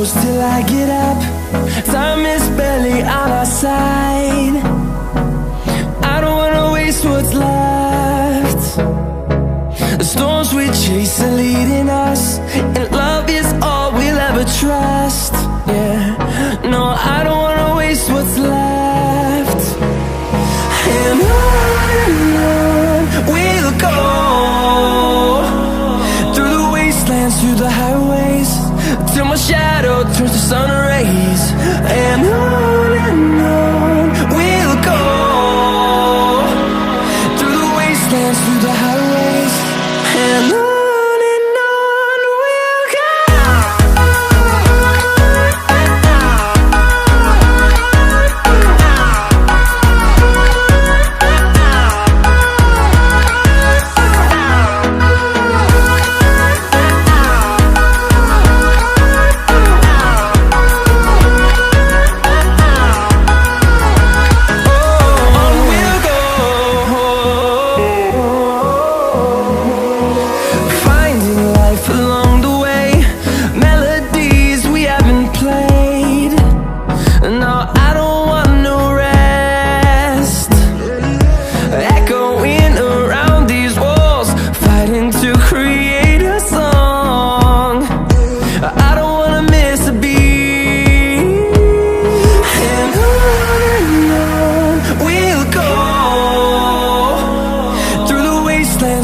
close till I get up. Time is barely on our side. I don't wanna waste what's left. The storms we chase are leading us, and love is all we'll ever trust. Yeah, no, I don't wanna waste what's left. And on we'll go, through the wastelands, through the highways, till my shadow turns to sun rays. And on we'll go, through the wastelands, through the highways, and on we'll go.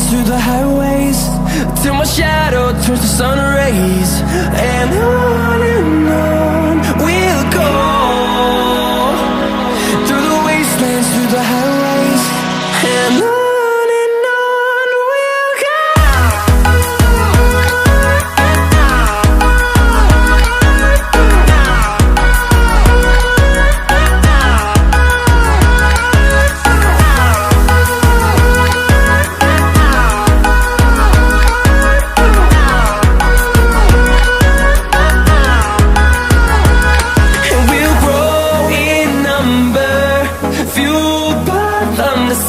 Through the highways, till my shadow turns to sun rays. And on we'll go, through the wastelands, through the highways, and on we'll go.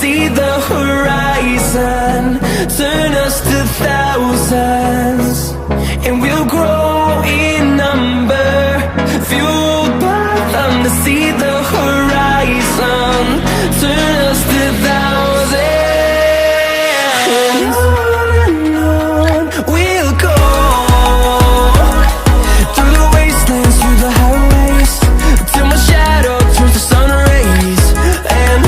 See the horizon, turn us to thousands, and we'll grow in number, fueled by them. To see the horizon, turn us to thousands, and on we'll go, through the wastelands, through the highways, till my shadow turns to sun rays. And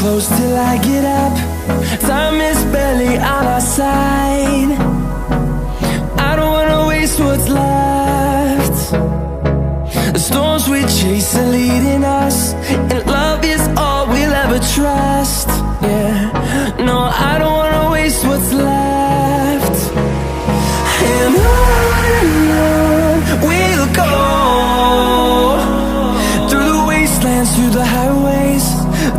close till I get up. Time is barely on our side. I don't wanna waste what's left. The storms we chase are leading us, and love is all we'll ever trust. Yeah, no, I don't wanna waste what's left. And on we'll go, through the wastelands, through the highways,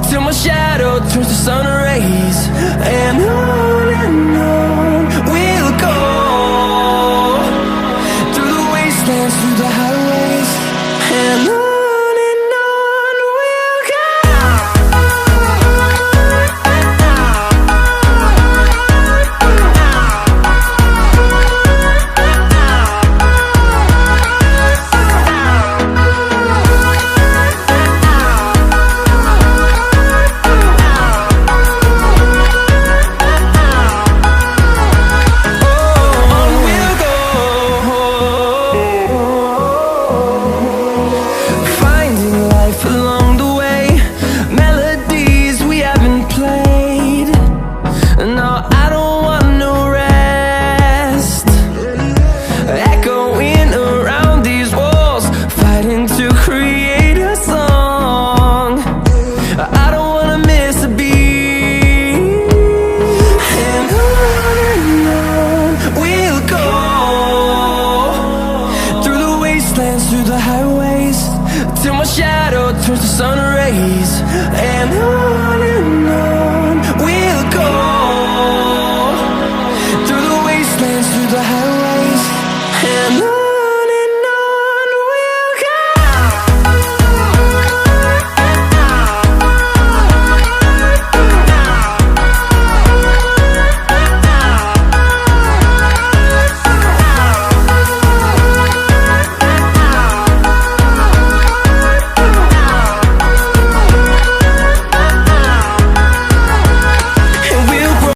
till my shadow turns to sun rays. And on we'll go, through the wastelands, through the highways, and on we'll go. dance through the highways till my shadow turns to sun rays. And on